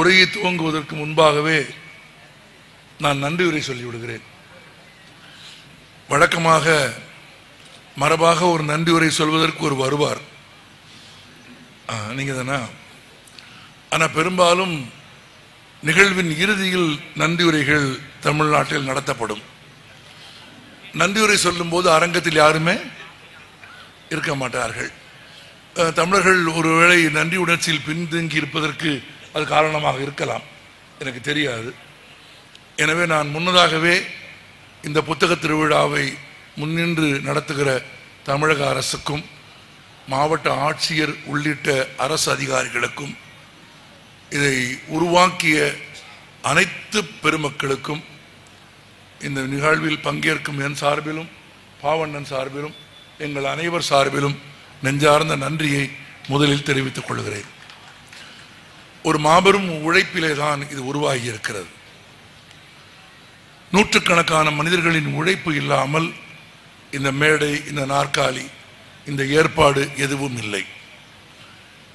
உரையை துவங்குவதற்கு முன்பாகவே நான் நன்றி உரை சொல்லிவிடுகிறேன். வழக்கமாக மரபாக ஒரு நன்றி உரை சொல்வதற்கு ஒரு வருவார், நீங்க தானா? ஆனால் பெரும்பாலும் நிகழ்வின் இறுதியில் நன்றி உரைகள் தமிழ்நாட்டில் நடத்தப்படும். நன்றி உரை சொல்லும் போது அரங்கத்தில் யாருமே இருக்க மாட்டார்கள். தமிழர்கள் ஒருவேளை நன்றி உணர்ச்சியில் பின்தங்கி இருப்பதற்கு அது காரணமாக இருக்கலாம், எனக்கு தெரியாது. எனவே நான் முன்னதாகவே இந்த புத்தக திருவிழாவை முன்னின்று நடத்துகிற தமிழக அரசுக்கும் மாவட்ட ஆட்சியர் உள்ளிட்ட அரசு அதிகாரிகளுக்கும் இதை உருவாக்கிய அனைத்து பெருமக்களுக்கும் இந்த நிகழ்வில் பங்கேற்கும் என் சார்பிலும் பாவண்ணன் சார்பிலும் எங்கள் அனைவர் சார்பிலும் நெஞ்சார்ந்த நன்றியை முதலில் தெரிவித்துக் கொள்கிறேன். ஒரு மாபெரும் உழைப்பிலே தான் இது உருவாகி இருக்கிறது. நூற்றுக்கணக்கான மனிதர்களின் உழைப்பு இல்லாமல் இந்த மேடை, இந்த நாற்காலி, இந்த ஏற்பாடு எதுவும் இல்லை.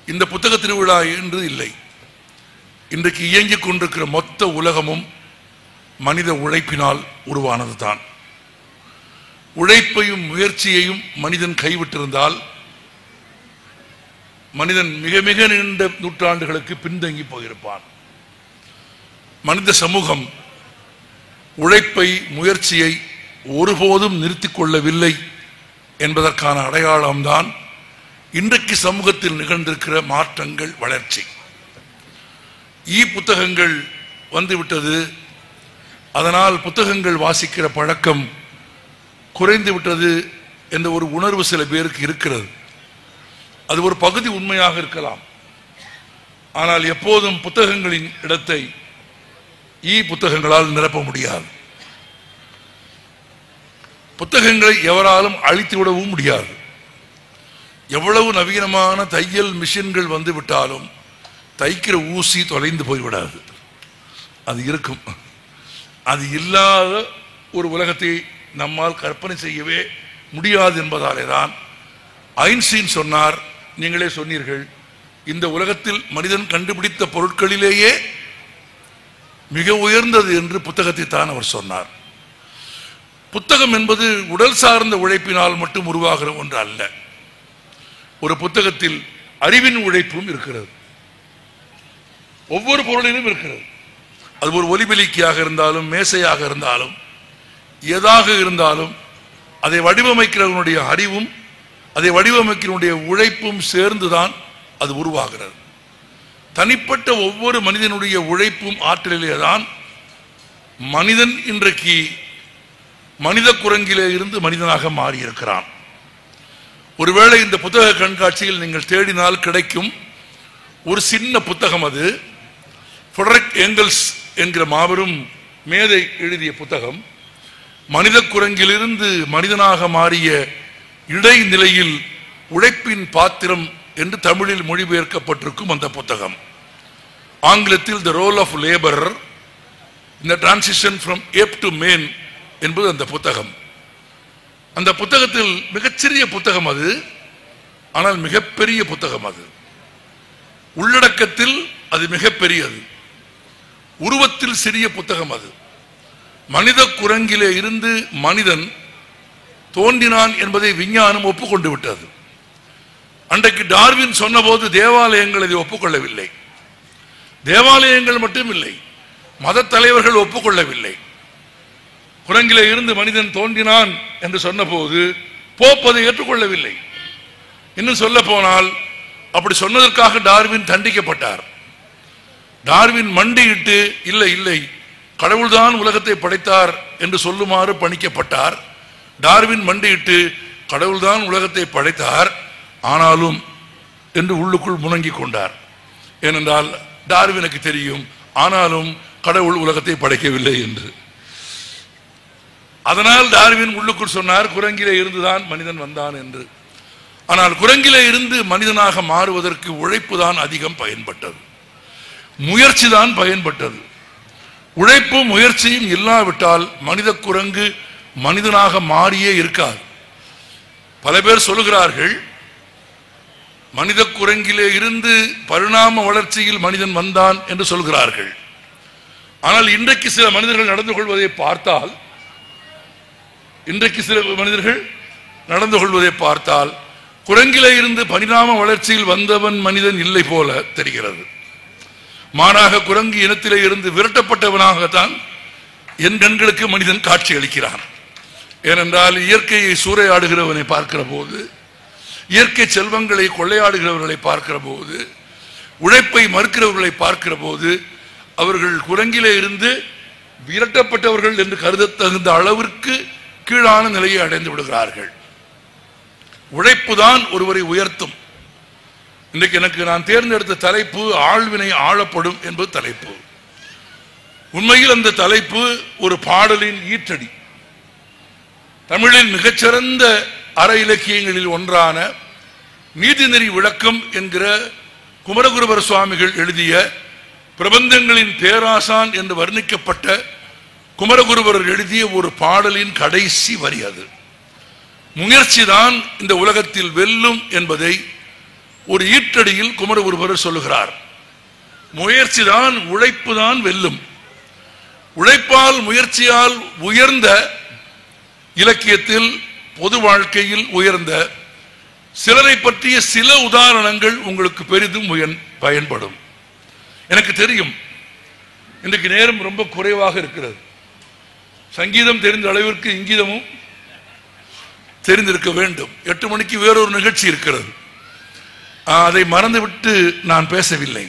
இந்த புத்தக திருவிழா என்று இல்லை. இன்றைக்கு இயங்கிக் கொண்டிருக்கிற மொத்த உலகமும் மனித உழைப்பினால் உருவானது தான். உழைப்பையும் முயற்சியையும் மனிதன் கைவிட்டிருந்தால் மனிதன் மிக மிக நீண்ட நூற்றாண்டுகளுக்கு பின்தங்கி போயிருப்பான். மனித சமூகம் உழைப்பை, முயற்சியை ஒருபோதும் நிறுத்திக் கொள்ளவில்லை என்பதற்கான அடையாளம்தான் இன்றைக்கு சமூகத்தில் நிகழ்ந்திருக்கிற மாற்றங்கள், வளர்ச்சி. புத்தகங்கள் வந்துவிட்டது, அதனால் புத்தகங்கள் வாசிக்கிற பழக்கம் குறைந்து விட்டது என்ற ஒரு உணர்வு சில பேருக்கு இருக்கிறது. அது ஒரு பகுதி உண்மையாக இருக்கலாம். ஆனால் எப்போதும் புத்தகங்களின் இடத்தை புத்தகங்களால் நிரப்ப முடியாது. புத்தகங்களை எவராலும் அழித்து விடவும் முடியாது. எவ்வளவு நவீனமான தையல் மிஷின்கள் வந்து விட்டாலும் தைக்கிற ஊசி தொலைந்து போய்விடாது, அது இருக்கும். அது இல்லாத ஒரு உலகத்தை நம்மால் கற்பனை செய்யவே முடியாது என்பதாலே தான் ஐன்ஸ்டீன் சொன்னார், நீங்களே சொன்னீர்கள், இந்த உலகத்தில் மனிதன் கண்டுபிடித்த பொருட்களிலேயே மிக உயர்ந்தது என்று புத்தகத்தை தான் அவர் சொன்னார். புத்தகம் என்பது உடல் சார்ந்த உழைப்பினால் மட்டும் உருவாகிற ஒன்று அல்ல. ஒரு புத்தகத்தில் அறிவின் உழைப்பும் இருக்கிறது, ஒவ்வொரு பொருளிலும் இருக்கிறது. அது ஒரு ஒலிபெலிக்கியாக இருந்தாலும், மேசையாக இருந்தாலும், எதாக இருந்தாலும் அதை வடிவமைக்கிறவனுடைய அறிவும் அதை வடிவமைக்கிறவனுடைய உழைப்பும் சேர்ந்துதான் அது உருவாகிறது. தனிப்பட்ட ஒவ்வொரு மனிதனுடைய உழைப்பும் ஆற்றலிலே தான் மனிதன் இன்றைக்கு மனித குரங்கிலே இருந்து மனிதனாக மாறியிருக்கிறான். ஒருவேளை இந்த புத்தக கண்காட்சியில் நீங்கள் தேடினால் கிடைக்கும் ஒரு சின்ன புத்தகம். அது ஃபிரெடரிக் ஏங்கல்ஸ் என்கிற மாபெரும் மேதை எழுதிய புத்தகம். மனித குரங்கிலிருந்து மனிதனாக மாறிய இடைநிலையில் உழைப்பின் பாத்திரம் என்று தமிழில் மொழிபெயர்க்கப்பட்டிருக்கும் அந்த புத்தகம். ஆங்கிலத்தில் the role of labour in the transition from ape to man என்பது அந்த புத்தகம். அந்த புத்தகத்தில் மிகச்சிறிய புத்தகம் அது, ஆனால் மிகப்பெரிய புத்தகம். அது உள்ளடக்கத்தில் அது மிகப்பெரியது, உருவத்தில் சிறிய புத்தகம். அது மனித குரங்கிலே இருந்து மனிதன் தோன்றினான் என்பதை விஞ்ஞானம் ஒப்புக்கொண்டு விட்டது. அன்றைக்கு டார்வின் சொன்னபோது தேவாலயங்கள் இதை ஒப்புக்கொள்ளவில்லை. தேவாலயங்கள் மட்டும் இல்லை, மத தலைவர்கள் ஒப்புக்கொள்ளவில்லை. குரங்கிலே இருந்து மனிதன் தோன்றினான் என்று சொன்னபோது போப் அதை ஏற்றுக்கொள்ளவில்லை. இன்னும் சொல்ல போனால் அப்படி சொன்னதற்காக டார்வின் தண்டிக்கப்பட்டார். டார்வின் மண்டியிட்டு இல்லை இல்லை கடவுள்தான் உலகத்தை படைத்தார் என்று சொல்லுமாறு பணிக்கப்பட்டார். டார்வின் மண்டியிட்டு கடவுள்தான் உலகத்தை படைத்தார் ஆனாலும் என்று உள்ளுக்குள் முணங்கிக் கொண்டார். ஏனென்றால் டார்வினுக்கு தெரியும் ஆனாலும் கடவுள் உலகத்தை படைக்கவில்லை என்று. அதனால் டார்வின் உள்ளுக்குள் சொன்னார் குரங்கிலே இருந்துதான் மனிதன் வந்தான் என்று. ஆனால் குரங்கிலே இருந்து மனிதனாக மாறுவதற்கு உழைப்பு தான் அதிகம் பயன்பட்டது, முயற்சி தான் பயன்பட்டது. உழைப்பும் முயற்சியும் இல்லாவிட்டால் மனித குரங்கு மனிதனாக மாறியே இருக்காது. பல பேர் சொல்லுகிறார்கள் மனித குரங்கிலே இருந்து பரிணாம வளர்ச்சியில் மனிதன் வந்தான் என்று சொல்கிறார்கள். ஆனால் இன்றைக்கு சில மனிதர்கள் நடந்து கொள்வதை பார்த்தால் குரங்கிலே இருந்து பரிணாம வளர்ச்சியில் வந்தவன் மனிதன் இல்லை போல தெரிகிறது. மாறாக குரங்கு இனத்திலே இருந்து விரட்டப்பட்டவனாகத்தான் என் கண்களுக்கு மனிதன் காட்சி அளிக்கிறான். ஏனென்றால் இயற்கையை சூறையாடுகிறவனை பார்க்கிற போது, இயற்கை செல்வங்களை கொள்ளையாடுகிறவர்களை பார்க்கிற போது, உழைப்பை மறுக்கிறவர்களை பார்க்கிற போது அவர்கள் குரங்கிலே இருந்து விரட்டப்பட்டவர்கள் என்று கருத தகுந்த அளவிற்கு கீழான நிலையை அடைந்து விடுகிறார்கள். உழைப்புதான் ஒருவரை உயர்த்தும். இன்றைக்கு எனக்கு நான் தேர்ந்தெடுத்த தலைப்பு ஆழ்வினை ஆளப்படும் என்பது தலைப்பு. உண்மையில் அந்த தலைப்பு ஒரு பாடலின் ஈற்றடி. தமிழின் மிகச்சிறந்த அற இலக்கியங்களில் ஒன்றான நீதிநெறி விளக்கம் என்கிற குமரகுருபர சுவாமிகள் எழுதிய பிரபந்தங்களின் பேராசான் என்று வர்ணிக்கப்பட்ட குமரகுருபரர் எழுதிய ஒரு பாடலின் கடைசி வரி அது. முயற்சிதான் இந்த உலகத்தில் வெல்லும் என்பதை ஒரு ஈற்றடியில் குமரகுருபரர் சொல்லுகிறார். முயற்சிதான், உழைப்புதான் வெல்லும். உழைப்பால் முயற்சியால் உயர்ந்த இலக்கியத்தில், பொது வாழ்க்கையில் உயர்ந்த சிலரை பற்றிய சில உதாரணங்கள் உங்களுக்கு பெரிதும் பயன்படும். எனக்கு தெரியும் இன்றைக்கு நேரம் ரொம்ப குறைவாக இருக்கிறது. சங்கீதம் தெரிந்த அளவிற்கு இங்கீதமும் தெரிந்திருக்க வேண்டும். 8 மணிக்கு வேறொரு நிகழ்ச்சி இருக்கிறது. அதை மறந்துவிட்டு நான் பேசவில்லை.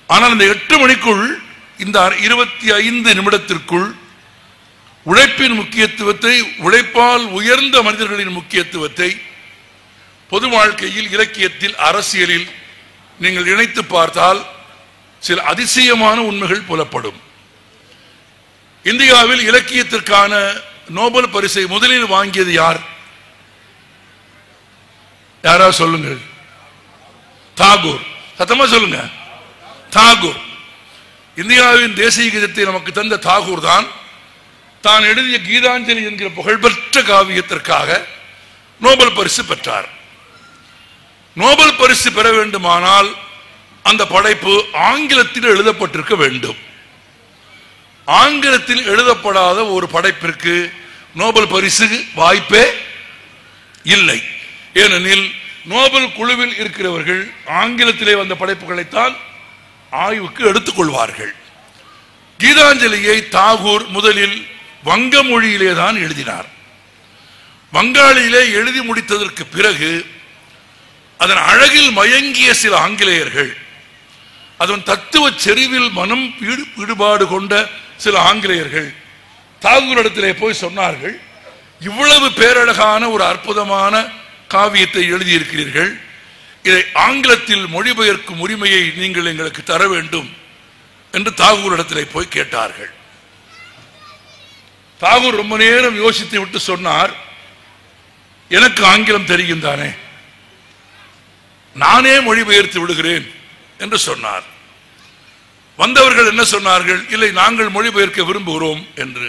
ஆனால் இந்த 8 மணிக்குள், இந்த 25 நிமிடத்திற்குள் உழைப்பின் முக்கியத்துவத்தை, உழைப்பால் உயர்ந்த மனிதர்களின் முக்கியத்துவத்தை பொது வாழ்க்கையில், இலக்கியத்தில், அரசியலில் நீங்கள் இணைத்து பார்த்தால் சில அதிசயமான உண்மைகள் புலப்படும். இந்தியாவில் இலக்கியத்திற்கான நோபல் பரிசை முதலில் வாங்கியது யார்? யாராவது சொல்லுங்கள். தாகூர். சத்தமா சொல்லுங்க. தாகூர். இந்தியாவின் தேசிய கீதத்தை நமக்கு தந்த தாகூர் தான் எழுதிய கீதாஞ்சலி என்கிற புகழ்பெற்ற காவியத்திற்காக நோபல் பரிசு பெற்றார். நோபல் பரிசு பெற வேண்டுமானால் அந்த படைப்பு ஆங்கிலத்தில் எழுதப்பட்டிருக்க வேண்டும். ஆங்கிலத்தில் எழுதப்படாத ஒரு படைப்பிற்கு நோபல் பரிசு வாய்ப்பே இல்லை. ஏனெனில் நோபல் குழுவில் இருக்கிறவர்கள் ஆங்கிலத்திலே வந்த படைப்புகளைத்தான் ஆய்வுக்கு எடுத்துக்கொள்வார்கள். கீதாஞ்சலியை தாகூர் முதலில் வங்க மொழியிலே தான் எழுதினார். வங்காளியிலே எழுதி முடித்ததற்கு பிறகு அதன் அழகில் மயங்கிய சில ஆங்கிலேயர்கள், அதன் தத்துவ செறிவில் மனம் ஈடுபாடு கொண்ட சில ஆங்கிலேயர்கள் தாகூரிடத்திலே போய் சொன்னார்கள், இவ்வளவு பேரழகான ஒரு அற்புதமான காவியத்தை எழுதியிருக்கிறீர்கள், இதை ஆங்கிலத்தில் மொழிபெயர்க்கும் உரிமையை நீங்கள் எங்களுக்கு தர வேண்டும் என்று தாகூரிடத்திலே போய் கேட்டார்கள். தாகூர் ரொம்ப நேரம் யோசித்து விட்டு சொன்னார், எனக்கு ஆங்கிலம் தெரியும் தானே, நானே மொழிபெயர்த்து விடுகிறேன் என்று சொன்னார். வந்தவர்கள் என்ன சொன்னார்கள்? இல்லை, நாங்கள் மொழிபெயர்க்க விரும்புகிறோம் என்று.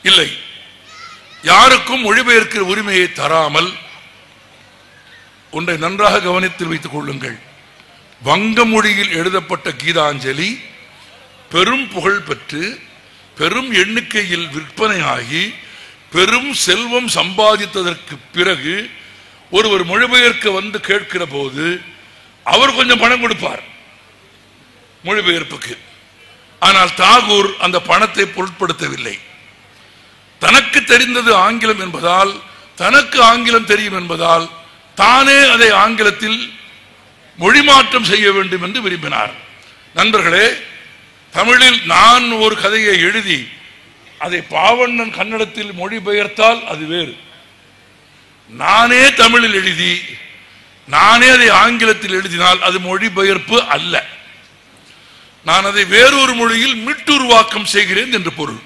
இல்லை, யாருக்கும் மொழிபெயர்க்கிற உரிமையை தராமல் ஒன்றை நன்றாக கவனித்து வைத்துக் கொள்ளுங்கள். வங்க மொழியில் எழுதப்பட்ட கீதாஞ்சலி பெரும் புகழ் பெற்று பெரும் எண்ணிக்கையில் விற்பனையாகி பெரும் செல்வம் சம்பாதித்ததற்கு பிறகு ஒருவர் மொழிபெயர்க்க வந்து கேட்கிற போது அவர் கொஞ்சம் பணம் கொடுப்பார் மொழிபெயர்ப்புக்கு. ஆனால் தாகூர் அந்த பணத்தை பொருட்படுத்தவில்லை. தனக்கு தெரிந்தது ஆங்கிலம் என்பதால், தனக்கு ஆங்கிலம் தெரியும் என்பதால் தானே அதை ஆங்கிலத்தில் மொழிமாற்றம் செய்ய வேண்டும் என்று விரும்பினார். நண்பர்களே, தமிழில் நான் ஒரு கதையை எழுதி அதை பாவண்ணன் கன்னடத்தில் மொழிபெயர்த்தால் அது வேறு. நானே தமிழில் எழுதி நானே அதை ஆங்கிலத்தில் எழுதினால் அது மொழிபெயர்ப்பு அல்ல. நான் அதை வேறொரு மொழியில் மீட்டுருவாக்கம் செய்கிறேன் என்று பொருள்.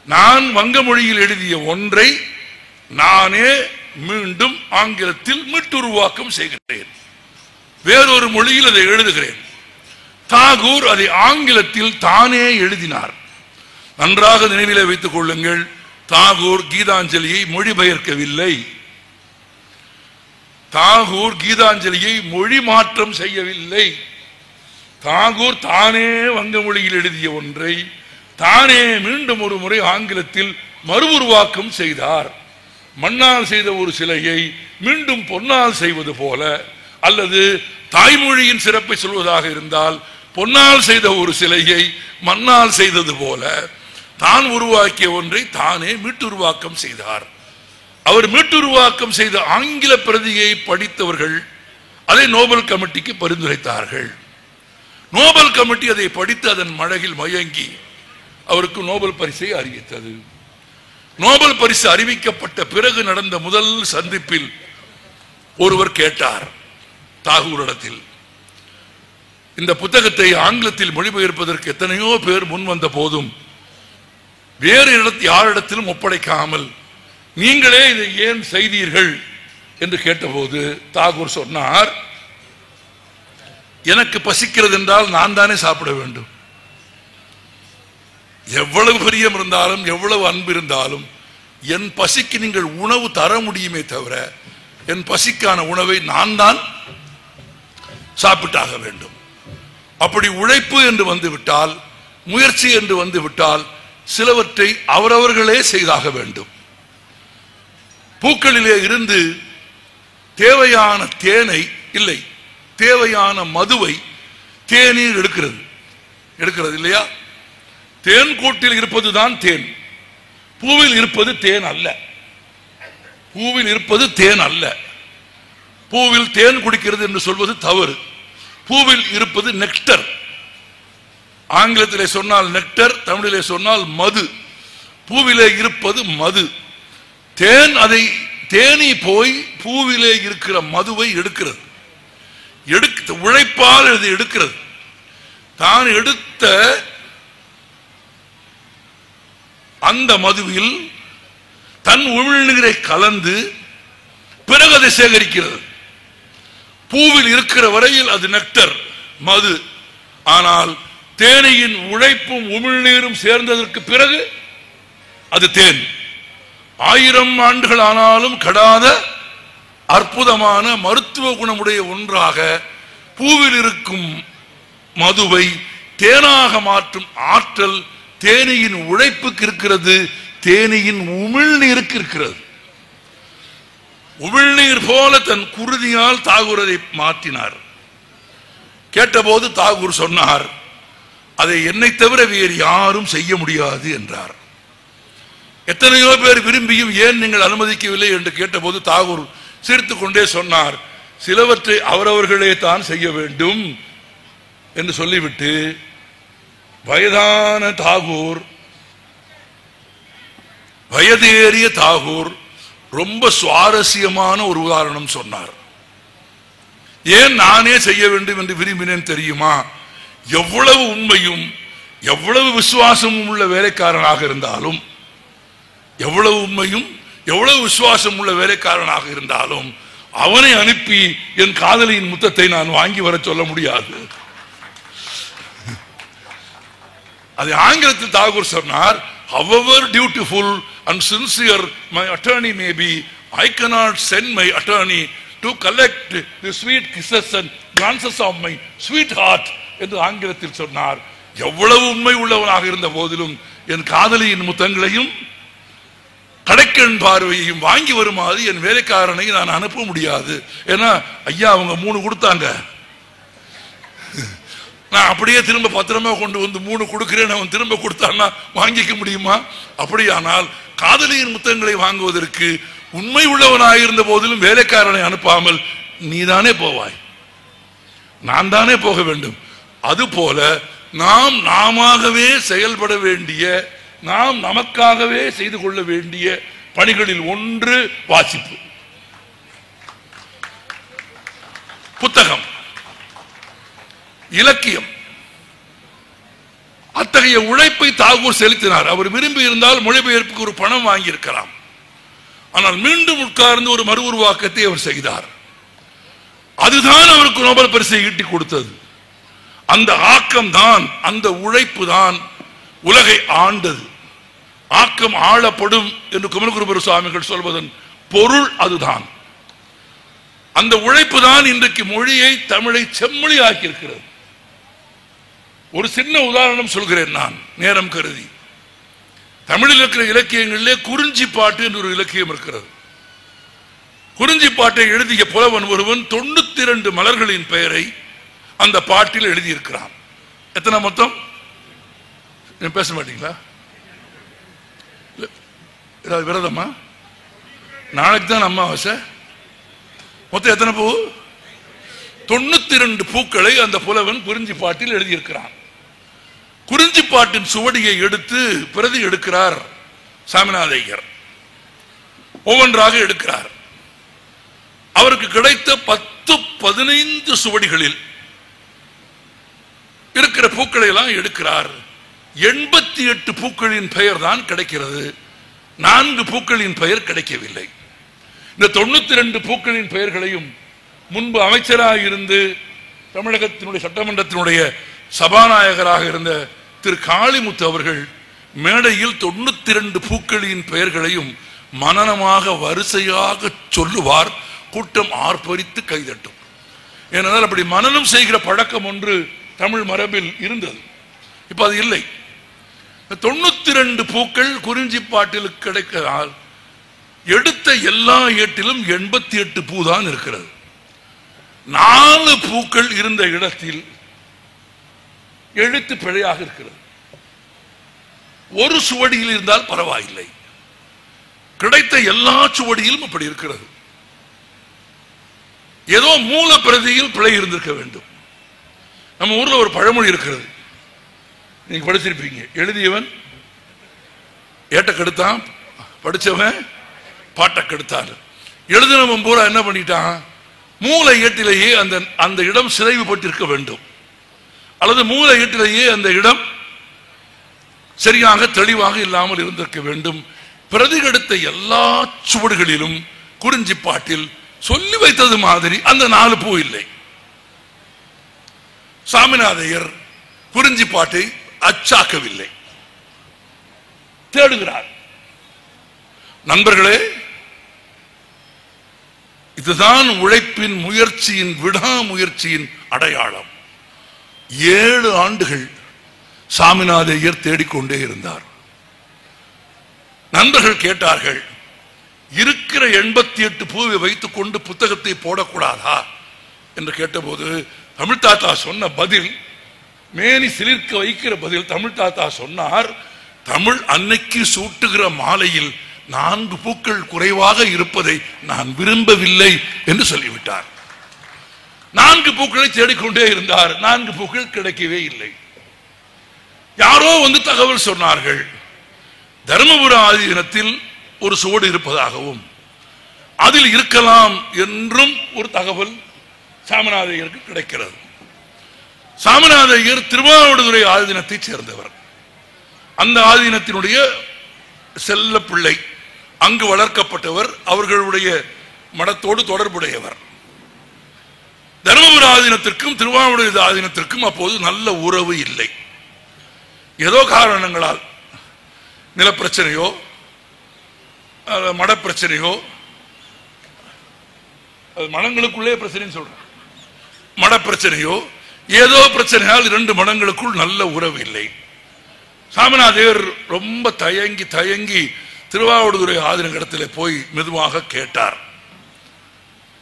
நான் வங்க மொழியில் எழுதிய ஒன்றை நானே மீண்டும் ஆங்கிலத்தில் மீட்டுருவாக்கம் செய்கிறேன், வேறொரு மொழியில் அதை எழுதுகிறேன். தாகூர் அதை ஆங்கிலத்தில் தானே எழுதினார். நன்றாக நினைவிலே வைத்துக் கொள்ளுங்கள், தாகூர் கீதாஞ்சலியை மொழிபெயர்க்கவில்லை. தாகூர் கீதாஞ்சலியை மொழி மாற்றம் செய்யவில்லை. தாகூர் தானே வங்க மொழியில் எழுதிய ஒன்றை தானே மீண்டும் ஒரு முறை ஆங்கிலத்தில் மறு உருவாக்கம் செய்தார். மண்ணால் செய்த ஒரு சிலையை மீண்டும் பொன்னால் செய்வது போல, அல்லது தாய்மொழியின் சிறப்பை சொல்வதாக இருந்தால் பொன்னால் செய்த ஒரு சிலையை மண்ணால் செய்தது போல தான் உருவாக்கிய ஒன்றை தானே மீட்டுருவாக்கம் செய்தார். அவர் மீட்டுருவாக்கம் செய்த ஆங்கில பிரதியை படித்தவர்கள் அதை நோபல் கமிட்டிக்கு பரிந்துரைத்தார்கள். நோபல் கமிட்டி அதை படித்து அதன் மழகில் மயங்கி அவருக்கு நோபல் பரிசை அறிவித்தது. நோபல் பரிசு அறிவிக்கப்பட்ட பிறகு நடந்த முதல் சந்திப்பில் ஒருவர் கேட்டார் தாகூரிடத்தில், இந்த புத்தகத்தை ஆங்கிலத்தில் மொழிபெயர்ப்பதற்கு எத்தனையோ பேர் முன் வந்த போதும் வேறு யாரிடத்திலும் ஒப்படைக்காமல் நீங்களே இதை ஏன் செய்தீர்கள் என்று கேட்டபோது தாகூர் சொன்னார், எனக்கு பசிக்கிறது என்றால் நான் தானே சாப்பிட வேண்டும். எவ்வளவு பிரியம் இருந்தாலும் எவ்வளவு அன்பு இருந்தாலும் என் பசிக்கு நீங்கள் உணவு தர முடியுமே தவிர என் பசிக்கான உணவை நான் தான் சாப்பிட்டாக வேண்டும். அப்படி உழைப்பு என்று வந்துவிட்டால், முயற்சி என்று வந்துவிட்டால் சிலவற்றை அவரவர்களே செய்தாக வேண்டும். பூக்களிலே இருந்து தேவையான தேனை இல்லை, தேவையான மதுவை தேநீர் எடுக்கிறது இல்லையா? தேன் கூட்டில் இருப்பதுதான் தேன், பூவில் இருப்பது தேன் அல்ல. பூவில் இருப்பது தேன் அல்ல. பூவில் தேன் குடிக்கிறது என்று சொல்வது தவறு. பூவில் இருப்பது நெக்டர். ஆங்கிலத்திலே சொன்னால் நெக்டர், தமிழிலே சொன்னால் மது. பூவிலே இருப்பது மது. தேன் அதை தேனி போய் பூவிலே இருக்கிற மதுவை எடுக்கிறது. உழைப்பால் இது எடுக்கிறது. தான் எடுத்த அந்த மதுவில் தன் உமிழ்நீரை கலந்து பிறகு அதை சேகரிக்கிறது. பூவில் இருக்கிற வரையில் அது நெக்டர், மது. ஆனால் தேனியின் உழைப்பும் உமிழ்நீரும் சேர்ந்ததற்கு பிறகு அது தேன். 1000 ஆண்டுகள் ஆனாலும் கடாத அற்புதமான மருத்துவ குணமுடைய ஒன்றாக பூவில் இருக்கும் மதுவை தேனாக மாற்றும் ஆற்றல் தேனியின் உழைப்புக்கு இருக்கிறது, தேனியின் உமிழ்நீருக்கு இருக்கிறது. உமிழ்நீர் போல தன் குருதியால் தாகூர் அதை மாற்றினார். கேட்டபோது தாகூர் சொன்னார், அதை என்னை தவிர வேறு யாரும் செய்ய முடியாது என்றார். எத்தனையோ பேர் விரும்பியும் ஏன் நீங்கள் அனுமதிக்கவில்லை என்று கேட்டபோது தாகூர் சிரித்துக் கொண்டே சொன்னார், சிலவற்றை அவரவர்களே தான் செய்ய வேண்டும் என்று சொல்லிவிட்டு வயதான தாகூர், வயதேறிய தாகூர் ரொம்ப சுவாரஸ்யமான ஒரு உதாரணம் சொன்னார். ஏன் நானே செய்ய வேண்டும் என்று விரும்பினேன் தெரியுமா? எவ்வளவு உண்மையும் எவ்வளவு விசுவாசமும் உள்ள வேலைக்காரனாக இருந்தாலும், எவ்வளவு உண்மையும் எவ்வளவு விசுவாசம் உள்ள வேலைக்காரனாக இருந்தாலும் அவனை அனுப்பி என் காதலியின் முத்தத்தை நான் வாங்கி வர சொல்ல முடியாது. அது ஆங்கிலத்தில் தாகூர் சொன்னார், however dutiful and sincere my attorney may be, I cannot send my attorney to collect the sweet kisses and glances of my sweetheart என்று ஆங்கிலத்தில் சொன்னார். எவ்வளவு உண்மை உள்ளவனாக இருந்த போதிலும் என் காதலியின் முத்தங்களையும் கடைக்கண் பார்வையையும் வாங்கி வருமாறு என் வேலைக்காரனை நான் அனுப்ப முடியாது. ஏன்னா ஐயா அவங்க 3 கொடுத்தாங்க, நான் அப்படியே திரும்ப பத்திரமா கொண்டு வந்து 3 கொடுக்கிறேன், அவன் திரும்ப கொடுத்தான்னா வாங்கிக்க முடியுமா? அப்படியானால் காதலியின் முத்தங்களை வாங்குவதற்கு உண்மை உள்ளவனாயிருந்த போதிலும் வேலைக்காரனை அனுப்பாமல் நீதானே போவாய், நான் தானே போக வேண்டும். அதுபோல நாம் நாமவே செயல்பட வேண்டிய, நாம் நமக்காகவே செய்து கொள்ள வேண்டிய பணிகளில் ஒன்று வாசிப்பு, புத்தகம், இலக்கியம். அத்தகைய உழைப்பை தாகூர் செலுத்தினார். அவர் விரும்பி இருந்தால் மொழிபெயர்ப்புக்கு ஒரு பணம் வாங்கியிருக்கலாம். ஆனால் மீண்டும் உட்கார்ந்து ஒரு மறு உருவாக்கத்தை அவர் செய்தார். அதுதான் அவருக்கு நோபல் பரிசை ஈட்டி கொடுத்தது. அந்த ஆக்கம் தான், அந்த உழைப்பு தான் உலகை ஆண்டது. ஆக்கம் ஆளப்படும் என்று குமரகுருபர சுவாமிகள் சொல்வதன் பொருள் அதுதான். அந்த உழைப்பு தான் இன்றைக்கு மொழியை, தமிழை செம்மொழி ஆக்கியிருக்கிறது. ஒரு சின்ன உதாரணம் சொல்கிறேன் நான், நேரம் கருதி. தமிழில் இருக்கிற இலக்கியங்களிலே குறிஞ்சி பாட்டு என்று ஒரு இலக்கியம் இருக்கிறது. குறிஞ்சி பாட்டை எழுதிய புலவன் ஒருவன் 92 மலர்களின் பெயரை அந்த பாட்டில் எழுதியிருக்கிறான். எத்தனை மொத்தம்? பேச மாட்டீங்களா? ஏதாவது விரதமா? நாளைக்கு தான் அமாவாசை. மொத்தம் எத்தனை பூ? 92 பூக்களை அந்த புலவன் குறிஞ்சி பாட்டில் எழுதியிருக்கிறான். குறிஞ்சி பாட்டின் சுவடியை எடுத்து பிரதி எடுக்கிறார் சாமிநாத ஐயர். ஒவ்வொன்றாக எடுக்கிறார். அவருக்கு கிடைத்த 10-15 சுவடிகளில் இருக்கிற பூக்களை எல்லாம் எடுக்கிறார். 88 பூக்களின் பெயர் தான் கிடைக்கிறது. 4 பூக்களின் பெயர் கிடைக்கவில்லை. இந்த 92 பூக்களின் பெயர்களையும் முன்பு அமைச்சராக இருந்து தமிழகத்தினுடைய சட்டமன்றத்தினுடைய சபாநாயகராக இருந்த திரு காளிமுத்து அவர்கள் மேடையில் 92 பூக்களின் பெயர்களையும் மனனமாக வரிசையாக சொல்லுவார். கூட்டம் ஆர்ப்பரித்து கைதட்டும். ஏனென்றால் அப்படி மனனம் செய்கிற பழக்கம் ஒன்று தமிழ் மரபில் இருந்தது. இப்ப அது இல்லை. 92 பூக்கள் குறிஞ்சி பாட்டில் கிடைக்கிறால் எடுத்த எல்லா ஏட்டிலும் 88 பூ தான் இருக்கிறது. 4 பூக்கள் இருந்த இடத்தில் எழுத்து பிழையாக இருக்கிறது. ஒரு சுவடியில் இருந்தால் பரவாயில்லை. கிடைத்த எல்லா சுவடியிலும் அப்படி இருக்கிறது. ஏதோ மூல பிரதியில் பிழை இருந்திருக்க வேண்டும். நம்ம ஊர்ல ஒரு பழமொழி இருக்கிறது, நீங்க படிச்சிருப்பீங்க. எழுதியவன் ஏட்ட கெடுத்தான், படிச்சவன் பாட்ட கெடுத்தான். எழுதினவன் பூரா என்ன பண்ணிட்டான்? மூல ஏட்டிலேயே அந்த இடம் சிதைவுபட்டிருக்க வேண்டும், அல்லது மூல ஏட்டிலேயே அந்த இடம் சரியாக தெளிவாக இல்லாமல் இருந்திருக்க வேண்டும். பிரதி கெடுத்த எல்லா சுவடுகளிலும் குறிஞ்சி பாட்டில் சொல்லி வைத்தது மாதிரி அந்த 4 பூ இல்லை. சாமிநாதையர் குறிஞ்சி பாட்டை அச்சாக்கவில்லை, தேடுகிறார். நண்பர்களே, இதுதான் உழைப்பின் முயற்சியின், விடாமுயற்சியின் அடையாளம். 7 ஆண்டுகள் சாமிநாதையர் தேடிக்கொண்டே இருந்தார். நண்பர்கள் கேட்டார்கள், இருக்கிற 88 பூவை வைத்துக் கொண்டு புத்தகத்தை போடக்கூடாதா என்று கேட்டபோது தமிழ் தாத்தா சொன்ன பதில், மேனி சிலிர்க்க வைக்கிற பதில். தமிழ் தாத்தா சொன்னார், தமிழ் அன்னைக்கு சூட்டுகிற மாலையில் 4 பூக்கள் குறைவாக இருப்பதை நான் விரும்பவில்லை என்று சொல்லிவிட்டார். 4 பூக்களை தேடிக்கொண்டே இருந்தார். 4 பூக்கள் கிடைக்கவே இல்லை. யாரோ வந்து தகவல் சொன்னார்கள், தர்மபுர ஆதீனத்தில் ஒரு சுவடு இருப்பதாகவும் அதில் இருக்கலாம் என்றும் ஒரு தகவல் சாமிநாதையருக்கு கிடைக்கிறது. சாமிநாதையர் திருவாவடுதுறை ஆதீனத்தை சேர்ந்தவர். அந்த ஆதீனத்தினுடைய செல்ல பிள்ளை, அங்கு வளர்க்கப்பட்டவர், அவர்களுடைய மடத்தோடு தொடர்புடையவர். தர்மபுர ஆதீனத்திற்கும் திருவாவடுதுறை ஆதீனத்திற்கும் அப்போது நல்ல உறவு இல்லை. ஏதோ காரணங்களால், நிலப்பிரச்சனையோ மடப்பிரச்சனையோ, மடங்களுக்குள்ளே பிரச்சனைன்னு சொல்றேன், மடப்பிரச்சனையோ ஏதோ பிரச்சனையால் 2 மடங்களுக்குள் நல்ல உறவு இல்லை. சாமிநாதையர் ரொம்ப தயங்கி தயங்கி திருவாவடுதுறை ஆதீன இடத்துல போய் மெதுவாக கேட்டார்.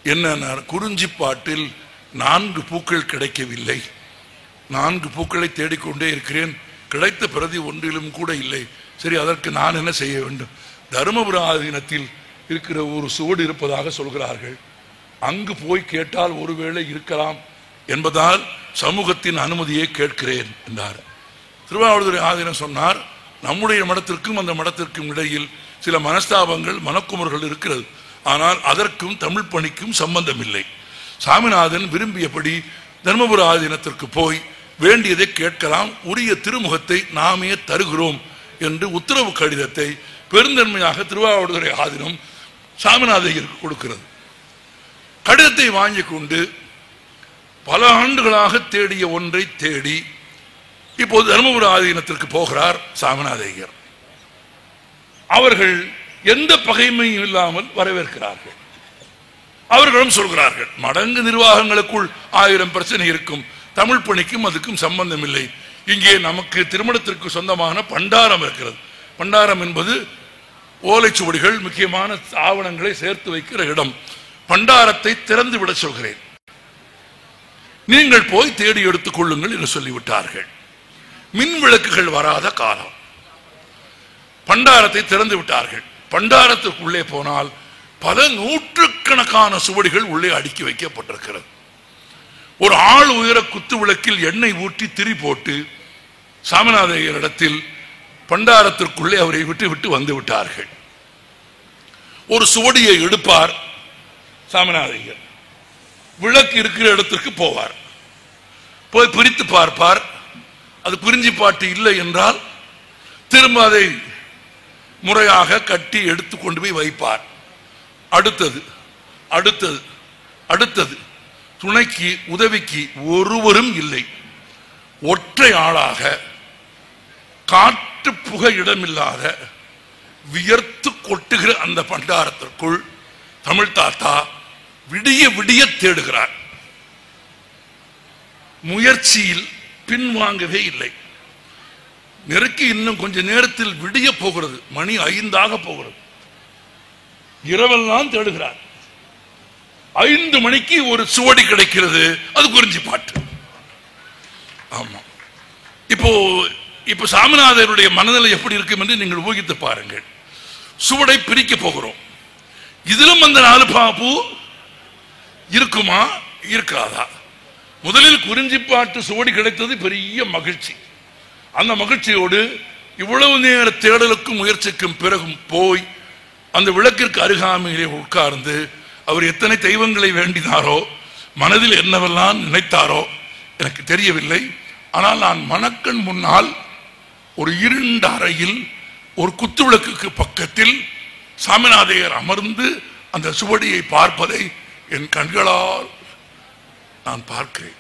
என்ன, குறிஞ்சி பாட்டில் 4 பூக்கள் கிடைக்கவில்லை, 4 பூக்களை தேடிக்கொண்டே இருக்கிறேன், கிடைத்த பிரதி ஒன்றிலும் கூட இல்லை. சரி, அதற்கு நான் என்ன செய்ய வேண்டும்? தருமபுர ஆதீனத்தில் இருக்கிற ஒரு சுவடு இருப்பதாக சொல்கிறார்கள், அங்கு போய் கேட்டால் ஒருவேளை இருக்கலாம் என்பதால் சமூகத்தின் அனுமதியை கேட்கிறேன் என்றார். திருவாவடுதுறை ஆதீனம் சொன்னார், நம்முடைய மடத்திற்கும் அந்த மடத்திற்கும் இடையில் சில மனஸ்தாபங்கள், மனக்குமர்கள் இருக்கிறது. ஆனால் அதற்கும் தமிழ் பணிக்கும் சம்பந்தம் இல்லை. சாமிநாதன் விரும்பியபடி தர்மபுர ஆதீனத்திற்கு போய் வேண்டியதை கேட்கலாம், உரிய திருமுகத்தை நாமே தருகிறோம் என்று உத்தரவு கடிதத்தை பெருந்தன்மையாக திருவாவடுதுறை ஆதீனம் சாமிநாதையருக்கு கொடுக்கிறது. கடிதத்தை வாங்கி கொண்டு பல ஆண்டுகளாக தேடிய ஒன்றை தேடி இப்போது தர்மபுர ஆதீனத்திற்கு போகிறார் சாமிநாதையர். அவர்கள் எந்த பகைமையும் இல்லாமல் வரவேற்கிறார்கள். அவர்களும் சொல்கிறார்கள், மடங்கு நிர்வாகங்களுக்குள் 1000 பிரச்சனை இருக்கும், தமிழ் பணிக்கும் அதுக்கும் சம்பந்தம் இல்லை. இங்கே நமக்கு திருமணத்திற்கு சொந்தமான பண்டாரம் இருக்கிறது. பண்டாரம் என்பது ஓலைச்சுவடிகள், முக்கியமான ஆவணங்களை சேர்த்து வைக்கிற இடம். பண்டாரத்தை திறந்து விட சொல்கிறேன், நீங்கள் போய் தேடி எடுத்துக் கொள்ளுங்கள் என்று சொல்லிவிட்டார்கள். மின் விளக்குகள் வராத காலம், பண்டாரத்தை திறந்து விட்டார்கள். பண்டாரத்துக்குள்ளே போனால் பல நூற்றுக்கணக்கான சுவடிகள் உள்ளே அடுக்கி வைக்கப்பட்டிருக்கிறது. ஒரு ஆள் உயர குத்து விளக்கில் எண்ணெய் ஊற்றி திரி போட்டு சாமிநாதையர் இடத்தில் பண்டாரத்திற்குள்ளே அவரை விட்டு விட்டு வந்து விட்டார்கள். ஒரு சுவடியை எடுப்பார் சாமிநாதையர், விளக்கு இருக்கிற இடத்திற்கு போவார், போய் பிரித்து பார்ப்பார். அது குறிஞ்சிப்பாட்டு இல்லை என்றால் திரும்ப அதை முறையாக கட்டி எடுத்து கொண்டு போய் வைப்பார். அடுத்தது அடுத்தது அடுத்தது, துணைக்கு உதவிக்கு ஒருவரும் இல்லை. ஒற்றை ஆளாக காற்று புகை இடமில்லாத வியர்த்து கொட்டுகிற அந்த பண்டாரத்திற்குள் தமிழ் தாத்தா விடிய விடிய தேடுகிறார். முயற்சியில் பின்வாங்கவே இல்லை. நெருக்கி இன்னும் கொஞ்ச நேரத்தில் விடிய போகிறது, மணி 5 போகிறது. இரவெல்லாம் தேடுகிறார். 5 மணிக்கு ஒரு சுவடி கிடைக்கிறது, அது குறிஞ்சிப்பாட்டு. ஆமா, இப்போ சாமிநாதருடைய மனநிலை எப்படி இருக்கும் என்று நீங்கள் ஊகித்து பாருங்கள். சுவடை பிரிக்க போகிறோம். இதிலும் அந்த 4 பூ இருக்குமா இருக்காதா? முதலில் குறிஞ்சிப்பாட்டு சுவடி கிடைத்தது பெரிய மகிழ்ச்சி. அந்த மகிழ்ச்சியோடு இவ்வளவு நேர தேடலுக்கும் முயற்சிக்கும் பிறகும் போய் அந்த விளக்கிற்கு அருகாமையிலே உட்கார்ந்து அவர் எத்தனை தெய்வங்களை வேண்டினாரோ, மனதில் என்னவெல்லாம் நினைத்தாரோ எனக்கு தெரியவில்லை. ஆனால் நான் மணக்கண் முன்னால் ஒரு இருண்ட அறையில் ஒரு குத்து விளக்குக்கு பக்கத்தில் சாமிநாதையர் அமர்ந்து அந்த சுவடியை பார்ப்பதை என் கண்களால் நான் பார்க்கிறேன்.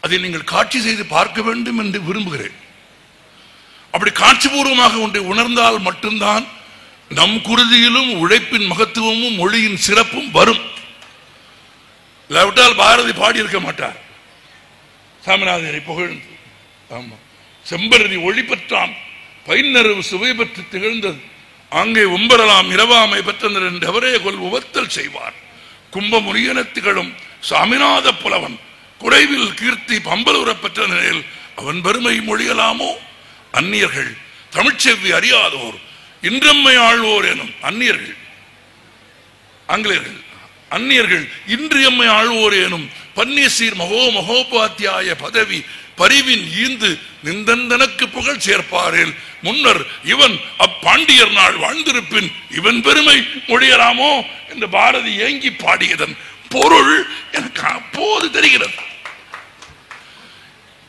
அதை நீங்கள் காட்சி செய்து பார்க்க வேண்டும் என்று விரும்புகிறேன். அப்படி காட்சிபூர்வமாக ஒன்றை உணர்ந்தால் மட்டும்தான் நம் குருதியிலும் உழைப்பின் மகத்துவமும் மொழியின் சிறப்பும் வரும். இல்லாவிட்டால் பாரதி பாடியிருக்க மாட்டார் சாமிநாதையரை புகழ்ந்து. ஆமா, செம்பரதி ஒளி பெற்றான், பைநரவு சுவை பெற்று திகழ்ந்தது, அங்கே உம்பரலாம் இரவாமை பெற்றனர் என்று அவரே கொல் உவத்தல் செய்வார். கும்பமுனியன திகழும் சாமிநாத புலவன் குறைவில் கீர்த்தி பம்பலுற பெற்ற நிலையில் அவன் பெருமை மொழியலாமோ? அந்நியர்கள் தமிழ்ச்செவ்வி அறியாதோர் இன்றம்மை ஆழ்வோர் எனும் அந்நியர்கள், ஆங்கிலேயர்கள் அந்நியர்கள் இன்றியம்மை ஆழ்வோர் எனும் பன்னியசீர் மகோபாத்தியாய பதவி பரிவின் ஈந்து நிந்தந்தனக்கு புகழ் சேர்ப்பாரில் முன்னர் இவன் அப்பாண்டியர் நாள் வாழ்ந்திருப்பின் இவன் பெருமை மொழியலாமோ என்று பாரதி ஏங்கி பாடியதன் பொருள் எனக்கு அப்போது தெரிகிறது.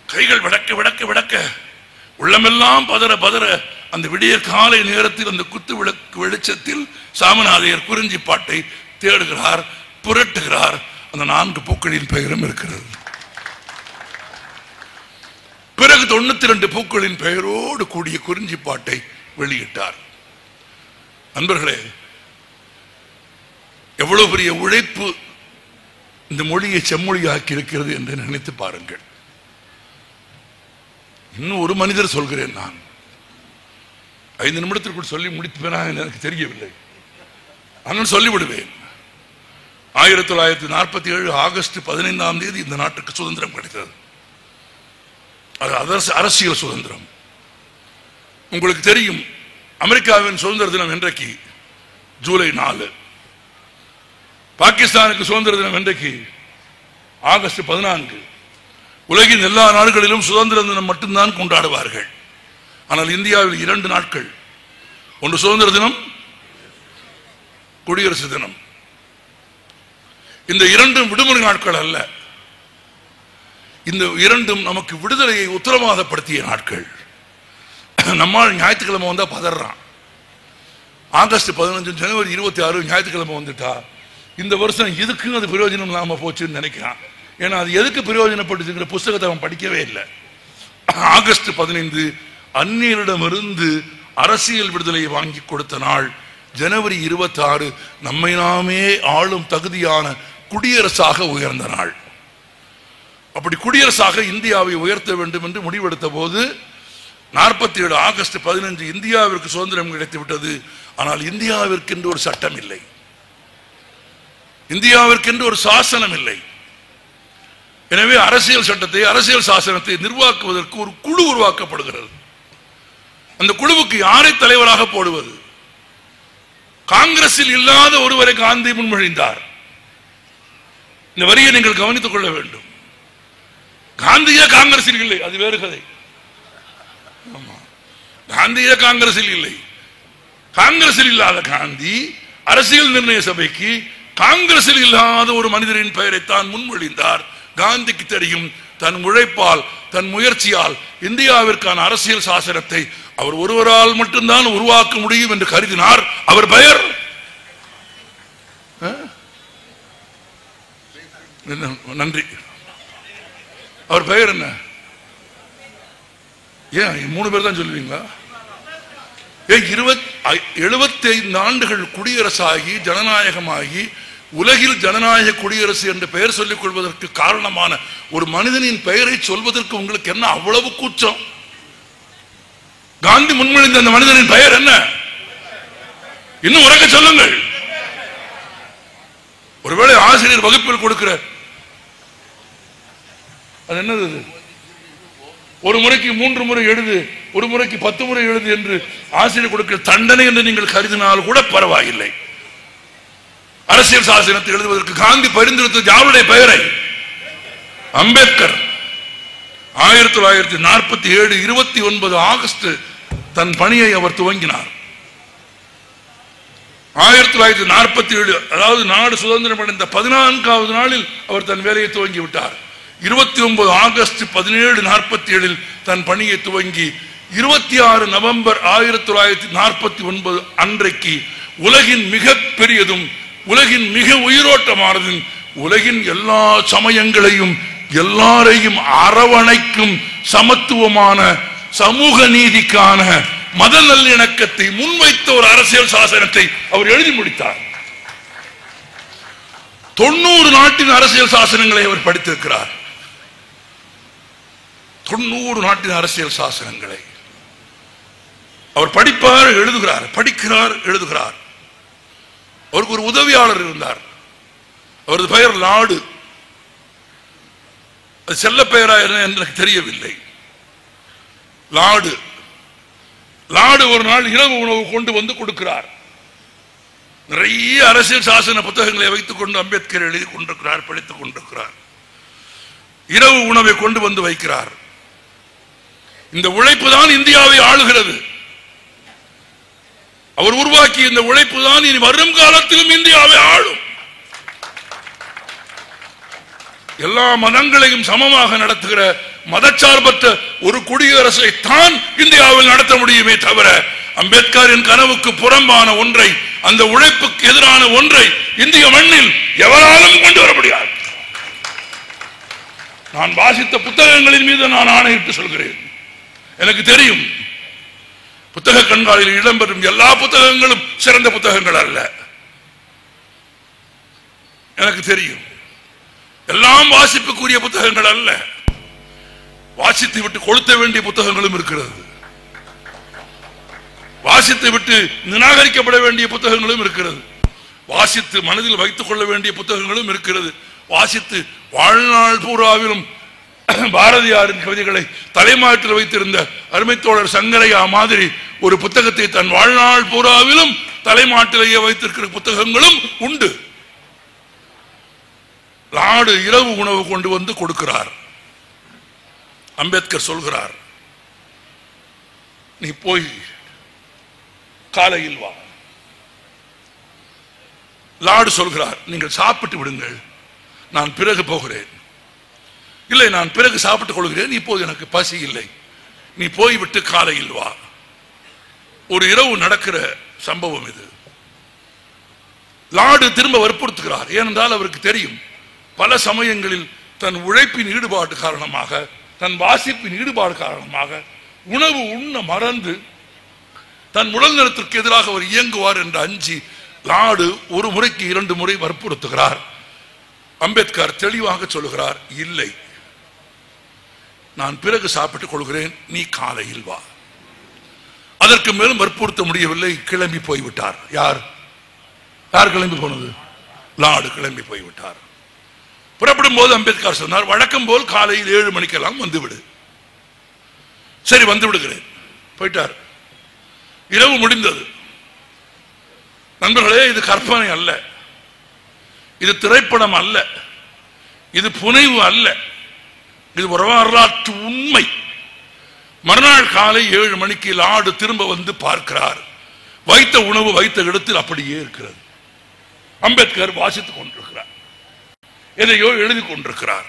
கைகள் விடக்க விடக்க விடக்க உள்ளமெல்லாம் பதற பதற அந்த விடிய காலை நேரத்தில் அந்த குத்து விளக்கு வெளிச்சத்தில் சாமிநாதையர் குறிஞ்சிப்பாட்டை தேடுகிறார், புரட்டுகிறார். அந்த 4 பூக்களின் பெயரும் இருக்கிறது. பிறகு 92 பூக்களின் பெயரோடு கூடிய குறிஞ்சிப்பாட்டை வெளியிட்டார். நண்பர்களே, எவ்வளவு பெரிய உழைப்பு இந்த மொழியை செம்மொழியாக்கி இருக்கிறது என்று நினைத்து பாருங்கள். இன்னும் ஒரு மனிதர் சொல்கிறேன், நான் 5 நிமிடத்திற்குள் சொல்லி முடிப்பேனா எனக்கு தெரியவில்லை, ஆனால் சொல்லிவிடுவேன். 1947 ஆகஸ்ட் 15 இந்த நாட்டுக்கு சுதந்திரம் கிடைத்தது. அது அரசியல் சுதந்திரம். உங்களுக்கு தெரியும், அமெரிக்காவின் சுதந்திர தினம் என்றைக்கு? ஜூலை 4. பாகிஸ்தானுக்கு சுதந்திர தினம் என்றைக்கு? ஆகஸ்ட் 14. உலகின் எல்லா நாடுகளிலும் சுதந்திர தினம் மட்டும்தான் கொண்டாடுவார்கள். ஆனால் இந்தியாவில் 2 நாட்கள், ஒன்று சுதந்திர தினம், குடியரசு தினம். இந்த 2 விடுமுறை நாட்கள் அல்ல, இந்த 2 நமக்கு விடுதலையை உத்தரவாதப்படுத்திய நாட்கள். நம்மால் ஞாயிற்றுக்கிழமை வந்தா பதறான். ஆகஸ்ட் 15, ஜனவரி 26 ஞாயிற்றுக்கிழமை வந்துட்டா இந்த வருஷம் இதுக்கு அது பிரயோஜனம் இல்லாம போச்சுன்னு நினைக்கிறான். ஏன்னா அது எதுக்கு பிரயோஜனப்பட்டுங்கிற புஸ்தகத்தை அவன் படிக்கவே இல்லை. ஆகஸ்ட் 15 அந்நியரிடமிருந்து அரசியல் விடுதலையை வாங்கி கொடுத்த நாள். ஜனவரி 26 நம்மை நாமே ஆளும் தகுதியான குடியரசாக உயர்ந்த நாள். அப்படி குடியரசாக இந்தியாவை உயர்த்த வேண்டும் என்று முடிவெடுத்த போது 47 ஆகஸ்ட் 15 இந்தியாவிற்கு சுதந்திரம் கிடைத்து விட்டது. ஆனால் இந்தியாவிற்கென்று ஒரு சட்டம் இல்லை, இந்தியாவிற்கென்று ஒரு சாசனம் இல்லை. எனவே அரசியல் சட்டத்தை, அரசியல் சாசனத்தை நிர்வாக்குவதற்கு ஒரு குழு உருவாக்கப்படுகிறது. அந்த குழுவுக்கு யாரை தலைவராக போடுவது? காங்கிரஸில் இல்லாத ஒருவரை காந்தி முன்மொழிந்தார். இந்த வரியை நீங்கள் கவனித்துக் கொள்ள வேண்டும். காந்தியே காங்கிரஸில் இல்லை, அது வேறு கதை. காந்தியே காங்கிரஸில் இல்லை. காங்கிரஸில் இல்லாத காந்தி அரசியல் நிர்ணய சபைக்கு காங்கிரஸில் இல்லாத ஒரு மனிதரின் பெயரைத்தான் முன்மொழிந்தார். காந்திக்கு தெரியும், தன் உழைப்பால், தன் முயற்சியால் இந்தியாவிற்கான அரசியல் சாசனத்தை அவர் ஒருவரால் மட்டும்தான் உருவாக்க முடியும் என்று கருதினார். அவர் பெயர் நன்றி, அவர் பெயர் என்ன? ஏன் 3 பேர் தான் சொல்லுவீங்களா? 75 ஆண்டுகள் குடியரசாகி ஜனநாயகமாகி உலகில் ஜனநாயக குடியரசு என்று பெயர் சொல்லிக் கொள்வதற்கு காரணமான ஒரு மனிதனின் பெயரை சொல்வதற்கு உங்களுக்கு என்ன அவ்வளவு கூச்சம்? காந்தி முன்மொழிந்த அந்த மனிதனின் பெயர் என்ன? இன்னும் உறக்க சொல்லுங்கள். ஒருவேளை ஆசிரியர் வகுப்பில் கொடுக்கிற அது என்னது, ஒரு முறைக்கு 3 முறை எழுது, ஒரு முறைக்கு 10 முறை எழுது என்று ஆசிரியர் கொடுக்கிற தண்டனை என்று நீங்கள் கருதினால் கூட பரவாயில்லை. அரசியல் சாசனத்தை எழுதுவதற்கு காந்தி பரிந்துரைத்த யாருடைய பெயரை? அம்பேத்கர். 1947 29 ஆகஸ்ட் தன் பணியை அவர் துவங்கினார். 1947 அதாவது நாடு சுதந்திரம் அடைந்த 14வது நாளில் அவர் தன் வேலையை துவங்கி விட்டார். 29 ஆகஸ்ட் 1747 தன் பணியை துவங்கி 26 நவம்பர் 1949 அன்றைக்கு உலகின் மிக பெரியதும் உலகின் மிக உயிரோட்டமானதும் உலகின் எல்லா சமயங்களையும் எல்லாரையும் அரவணைக்கும் சமத்துவமான சமூக நீதிக்கான மத நல்லிணக்கத்தை முன்வைத்த ஒரு அரசியல் சாசனத்தை அவர் எழுதி முடித்தார். 90 நாட்டின் அரசியல் சாசனங்களை அவர் படித்திருக்கிறார். 90 நாட்டின் அரசியல் சாசனங்களை அவர் படிப்பார், எழுதுகிறார், படிக்கிறார், எழுதுகிறார். அவருக்கு ஒரு உதவியாளர் இருந்தார். அவரது பெயர் லாடு. அது செல்ல பெயரா என்ன எனக்கு தெரியவில்லை. லாடு ஒரு நாள் இரவு உணவு கொண்டு வந்து கொடுக்கிறார். நிறைய அரசியல் சாசன புத்தகங்களை வைத்துக் கொண்டு அம்பேத்கர் எழுதி கொண்டிருக்கிறார், படித்துக் கொண்டிருக்கிறார். இரவு உணவை கொண்டு வந்து வைக்கிறார். இந்த உழைப்பு தான் இந்தியாவை ஆளுகிறது. அவர் உருவாக்கிய இந்த உழைப்பு தான் இனி வரும் காலத்திலும் இந்தியாவை ஆளும். எல்லா மதங்களையும் சமமாக நடத்துகிற மதச்சார்பற்ற ஒரு குடியரசை தான் இந்தியாவில் நடத்த முடியுமே தவிர அம்பேத்கரின் கனவுக்கு புறம்பான ஒன்றை, அந்த உழைப்புக்கு எதிரான ஒன்றை இந்திய மண்ணில் எவராலும் கொண்டு வர முடியாது. நான் வாசித்த புத்தகங்களின் மீது நான் ஆணையிட்டு சொல்கிறேன். எனக்கு தெரியும், புத்தக கண்காட்சியில் இடம்பெறும் எல்லா புத்தகங்களும் சிறந்த புத்தகங்கள் அல்ல. எனக்கு தெரியும், எல்லாம் வாசிப்புக்குரிய புத்தகங்கள் அல்ல. வாசித்து விட்டு கொளுத்த வேண்டிய புத்தகங்களும் இருக்கிறது. வாசித்து விட்டு நிராகரிக்கப்பட வேண்டிய புத்தகங்களும் இருக்கிறது. வாசித்து மனதில் வைத்துக் கொள்ள வேண்டிய புத்தகங்களும் இருக்கிறது. வாசித்து வாழ்நாள் பூராவிலும் பாரதியாரின் கவிதைகளை தலைமாட்டில் வைத்திருந்த அருமைத்தோழர் சங்கரையா மாதிரி ஒரு புத்தகத்தை தன் வாழ்நாள் பூராவிலும் தலைமாட்டிலேயே வைத்திருக்கிற புத்தகங்களும் உண்டு. நாடு இரவு உணவு கொண்டு வந்து கொடுக்கிறார். அம்பேத்கர் சொல்கிறார், நீ போய் காலையில் வா. லாடு சொல்கிறார், நீங்கள் சாப்பிட்டு விடுங்கள், நான் பிறகு போகிறேன். இல்லை, நான் பிறகு சாப்பிட்டுக் கொள்கிறேன், இப்போது எனக்கு பசி இல்லை, நீ போய்விட்டு காலையில் வா. ஒரு இரவு நடக்கிற சம்பவம் இது. லாடு திரும்ப வற்புறுத்துகிறார். ஏனென்றால் அவருக்கு தெரியும், பல சமயங்களில் தன் உழைப்பின் ஈடுபாடு காரணமாக, தன் வாசிப்பின் ஈடுபாடு காரணமாக உணவு உண்ண மறந்து தன் உடல் நலத்திற்கு எதிராக அவர் இயங்குவார் என்று அஞ்சி லாடு ஒரு முறைக்கு 2 முறை வற்புறுத்துகிறார். அம்பேத்கர் தெளிவாக சொல்லுகிறார், இல்லை, நான் பிறகு சாப்பிட்டுக் கொள்கிறேன், நீ காலையில் வா. அதற்கு மேலும் வற்புறுத்த முடியவில்லை, கிளம்பி போய்விட்டார். யார் கிளம்பி போனது? லாடு கிளம்பி போய்விட்டார். புறப்படும் போது அம்பேத்கர் சொன்னார், வழக்கம் போல் காலையில் 7 மணிக்கெல்லாம் வந்துவிடு. சரி, வந்து விடுகிறேன். போயிட்டார். இரவு முடிந்தது. நண்பர்களே, இது கற்பனை அல்ல, இது திரைப்படம் அல்ல, இது புனைவு அல்ல, இது ஒரு வரலாற்று உண்மை. மறுநாள் காலை 7 மணிக்கு லாடு திரும்ப வந்து பார்க்கிறார். வைத்த உணவு வைத்த இடத்தில் அப்படியே இருக்கிறது. அம்பேத்கர் வாசித்துக் கொண்டிருக்கிறார், எதையோ எழுதி கொண்டிருக்கிறார்.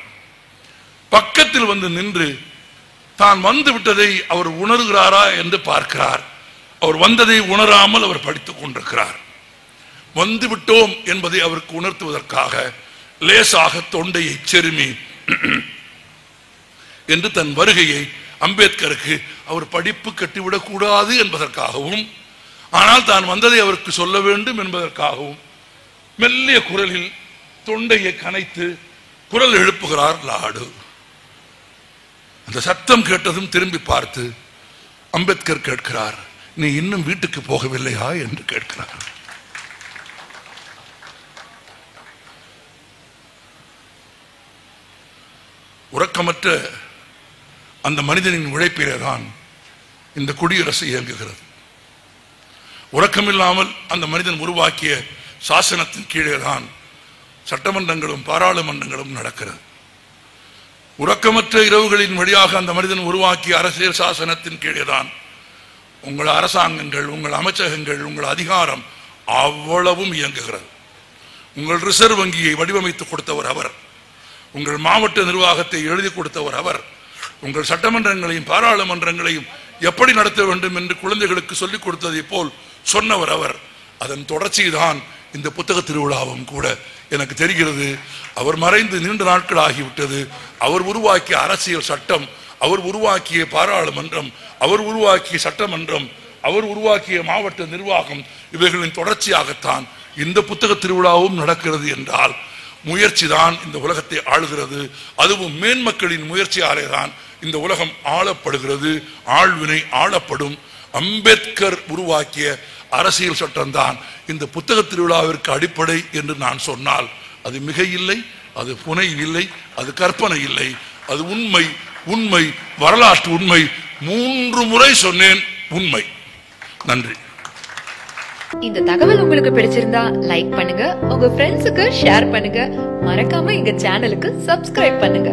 பக்கத்தில் வந்து நின்று தான் வந்து விட்டதை அவர் உணர்கிறாரா என்று பார்க்கிறார். அவர் வந்ததை உணராமல் அவர் படித்துக் கொண்டிருக்கிறார். வந்து விட்டோம் என்பதை அவருக்கு உணர்த்துவதற்காக லேசாக தொண்டையை செருமி என்று தன் வருகையை அம்பேத்கருக்கு அவர் படிப்பு கட்டிவிடக் கூடாது என்பதற்காகவும், ஆனால் தான் வந்ததை அவருக்கு சொல்ல வேண்டும் என்பதற்காகவும் மெல்லிய குரலில் தொண்டையை கனைத்து குரல் எழுப்புகிறார் லாடு. அந்த சத்தம் கேட்டதும் திரும்பி பார்த்து அம்பேத்கர் கேட்கிறார், நீ இன்னும் வீட்டுக்கு போகவில்லையா என்று கேட்கிறார். உறக்கமற்ற அந்த மனிதனின் உழைப்பிலே தான் இந்த குடியரசு இயங்குகிறது. உறக்கமில்லாமல் அந்த மனிதன் உருவாக்கிய சாசனத்தின் கீழே தான் சட்டமன்றங்களும் பாராளுமன்றங்களும் நடக்கிறது. உறக்கமற்ற இரவுகளின் வழியாக அந்த மனிதன் உருவாக்கிய அரசியல் சாசனத்தின் கீழே தான் உங்கள் அரசாங்கங்கள், உங்கள் அமைச்சகங்கள், உங்கள் அதிகாரம் அவ்வளவும் இயங்குகிறது. உங்கள் ரிசர்வ் வங்கியை வடிவமைத்து கொடுத்தவர் அவர். உங்கள் மாவட்ட நிர்வாகத்தை எழுதி கொடுத்தவர் அவர். உங்கள் சட்டமன்றங்களையும் பாராளுமன்றங்களையும் எப்படி நடத்த வேண்டும் என்று குழந்தைகளுக்கு சொல்லிக் கொடுத்ததை போல் சொன்னவர் அவர். அதன் தொடர்ச்சி தான் இந்த புத்தக திருவிழாவும் கூட. எனக்கு தெரிகிறது, அவர் மறைந்து நீண்ட நாட்கள் ஆகிவிட்டது. அவர் உருவாக்கிய அரசியல் சட்டம், அவர் உருவாக்கிய பாராளுமன்றம், அவர் உருவாக்கிய சட்டமன்றம், அவர் உருவாக்கிய மாவட்ட நிர்வாகம், இவைகளின் தொடர்ச்சியாகத்தான் இந்த புத்தக திருவிழாவும் நடக்கிறது என்றால் முயற்சி தான் இந்த உலகத்தை ஆளுகிறது. அதுவும் மேன்மக்களின் முயற்சியாலே தான் இந்த உலகம் ஆளப்படுகிறது. ஆழ்வினை ஆளப்படும். அம்பேத்கர் உருவாக்கிய அரசியல் சட்டம் தான் இந்த புத்தக திருவிழாவிற்கு அடிப்படை என்று நான் சொன்னால் அது மிக இல்லை, அது புனை இல்லை, அது கற்பனை இல்லை, அது உண்மை. உண்மை, வரலாற்று உண்மை. 3 முறை சொன்னேன், உண்மை. நன்றி. இந்த தகவல் உங்களுக்கு பிடிச்சிருந்தா லைக் பண்ணுங்க, உங்க ஃப்ரெண்ட்ஸுக்கு ஷேர் பண்ணுங்க, மறக்காம எங்க சேனலுக்கு சப்ஸ்கிரைப் பண்ணுங்க.